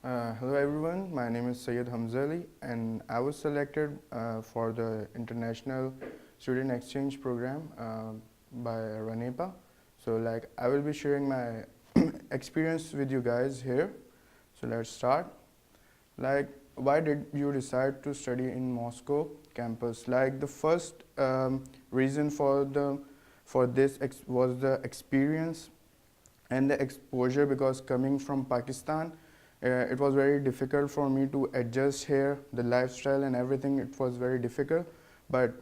Hello everyone, my name is Syed Hamza and I was selected for the International Student Exchange Program by RANEPA. So I will be sharing my experience with you guys here. So let's start. Why did you decide to study in Moscow campus? The first reason for this was the experience and the exposure, because coming from Pakistan, it was very difficult for me to adjust here, the lifestyle and everything. It was very difficult, but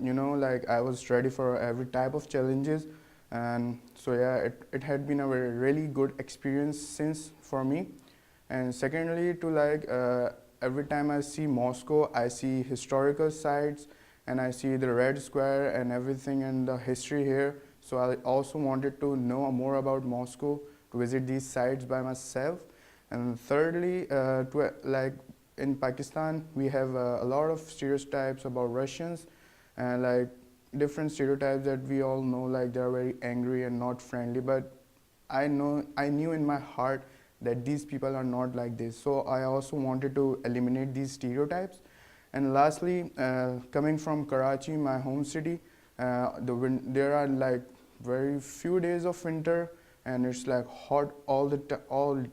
I was ready for every type of challenges, and so yeah, it had been a really good experience since for me. And secondly, every time I see Moscow, I see historical sites and I see the Red Square and everything and the history here. So I also wanted to know more about Moscow, to visit these sites by myself. And thirdly, in Pakistan, we have a lot of stereotypes about Russians, and different stereotypes that we all know, they are very angry and not friendly. But I knew in my heart that these people are not like this. So I also wanted to eliminate these stereotypes. And lastly, coming from Karachi, my home city, there are very few days of winter, and it's hot all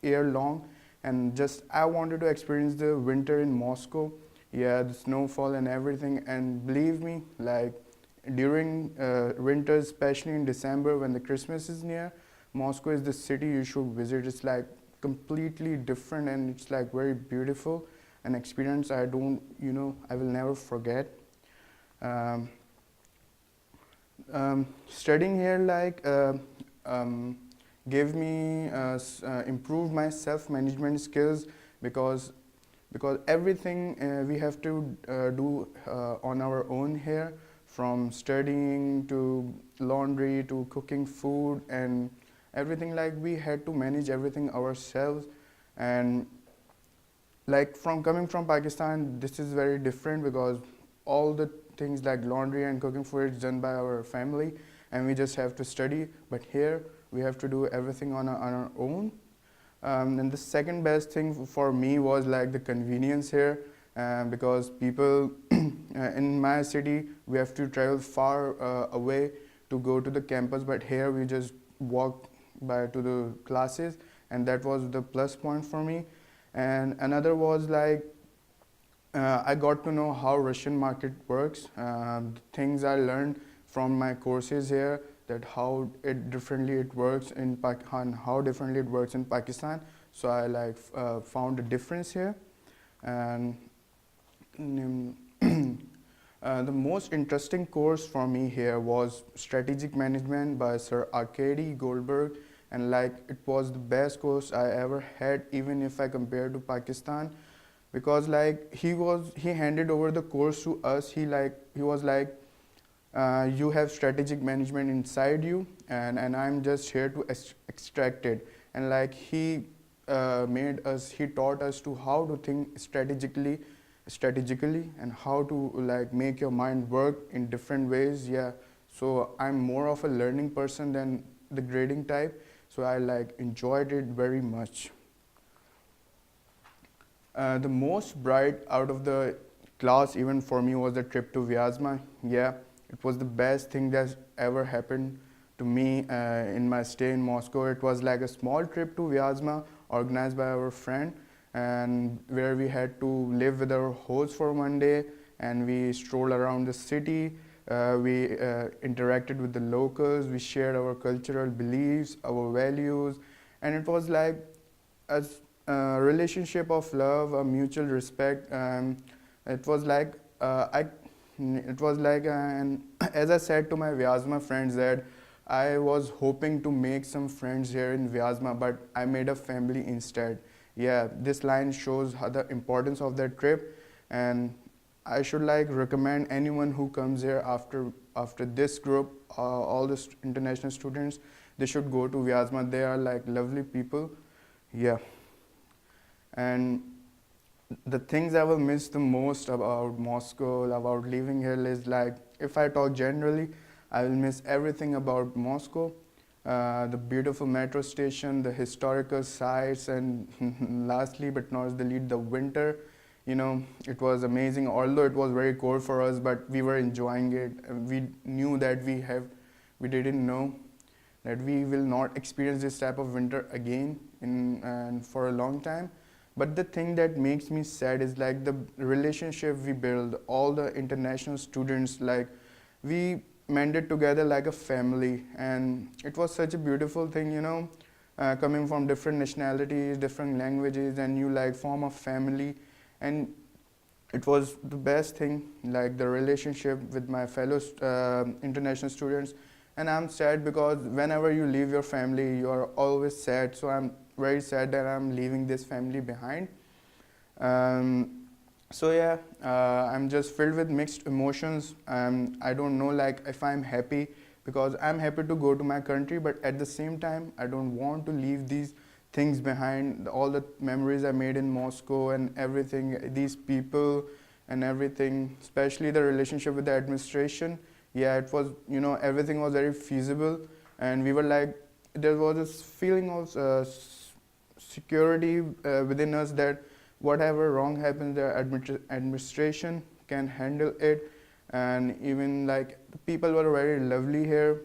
year long, and just I wanted to experience the winter in Moscow. Yeah, the snowfall and everything. And believe me, during winter, especially in December when the Christmas is near, Moscow is the city you should visit. It's completely different, and it's very beautiful, an experience I will never forget. Studying here gave me improved my self-management skills, because everything we have to do on our own here, from studying to laundry to cooking food and everything. We had to manage everything ourselves. And from coming from Pakistan, this is very different, because all the things like laundry and cooking food is done by our family, and we just have to study. But here we have to do everything on our own. And the second best thing for me was the convenience here, because people in my city, we have to travel far away to go to the campus, but here we just walk by to the classes, and that was the plus point for me. And another was I got to know how Russian market works, things I learned from my courses here, that how differently it works in Pakistan, how differently it works in Pakistan. So I found a difference here. And the most interesting course for me here was strategic management by Sir Arkady Goldberg, and it was the best course I ever had, even if I compare to Pakistan, because he handed over the course to us. He was you have strategic management inside you, and I'm just here to extract it. And he taught us to how to think strategically, and how to make your mind work in different ways. Yeah, so I'm more of a learning person than the grading type, so I enjoyed it very much. The most bright out of the class even for me was the trip to Vyazma. Yeah, it was the best thing that's ever happened to me in my stay in Moscow. It was a small trip to Vyazma organized by our friend, and where we had to live with our host for one day, and we strolled around the city. We interacted with the locals. We shared our cultural beliefs, our values, and it was a relationship of love, a mutual respect. It was and as I said to my Vyazma friends, that I was hoping to make some friends here in Vyazma, but I made a family instead. Yeah, this line shows the importance of that trip, and I should recommend anyone who comes here after this group, all the international students, they should go to Vyazma. They are lovely people. Yeah. And the things I will miss the most about Moscow, about living here, is if I talk generally, I will miss everything about Moscow. the beautiful metro station, the historical sites, and lastly but not the least, the winter. You know, it was amazing. Although it was very cold for us, but we were enjoying it. We knew that we didn't know that we will not experience this type of winter again and for a long time. But the thing that makes me sad is like the relationship we build, all the international students, like we mended together like a family, and it was such a beautiful thing, you know, coming from different nationalities, different languages, and you like form a family. And it was the best thing, like the relationship with my fellow international students. And I'm sad because whenever you leave your family, you are always sad. So I'm very sad that I'm leaving this family behind. So yeah, I'm just filled with mixed emotions. I don't know like if I'm happy, because I'm happy to go to my country, but at the same time, I don't want to leave these things behind, all the memories I made in Moscow and everything, these people and everything, especially the relationship with the administration. Yeah, it was, you know, everything was very feasible, and we were like, there was this feeling of security within us that whatever wrong happens, the administration can handle it. And even like the people were very lovely here.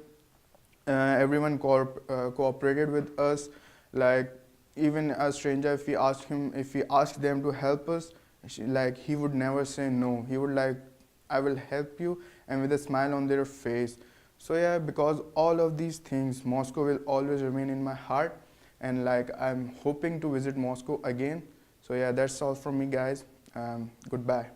Everyone cooperated with us. Like even a stranger, if we asked them to help us, like he would never say no. He would like, I will help you, and with a smile on their face. So yeah, because all of these things, Moscow will always remain in my heart, and like I'm hoping to visit Moscow again. So yeah, that's all from me, guys. Goodbye.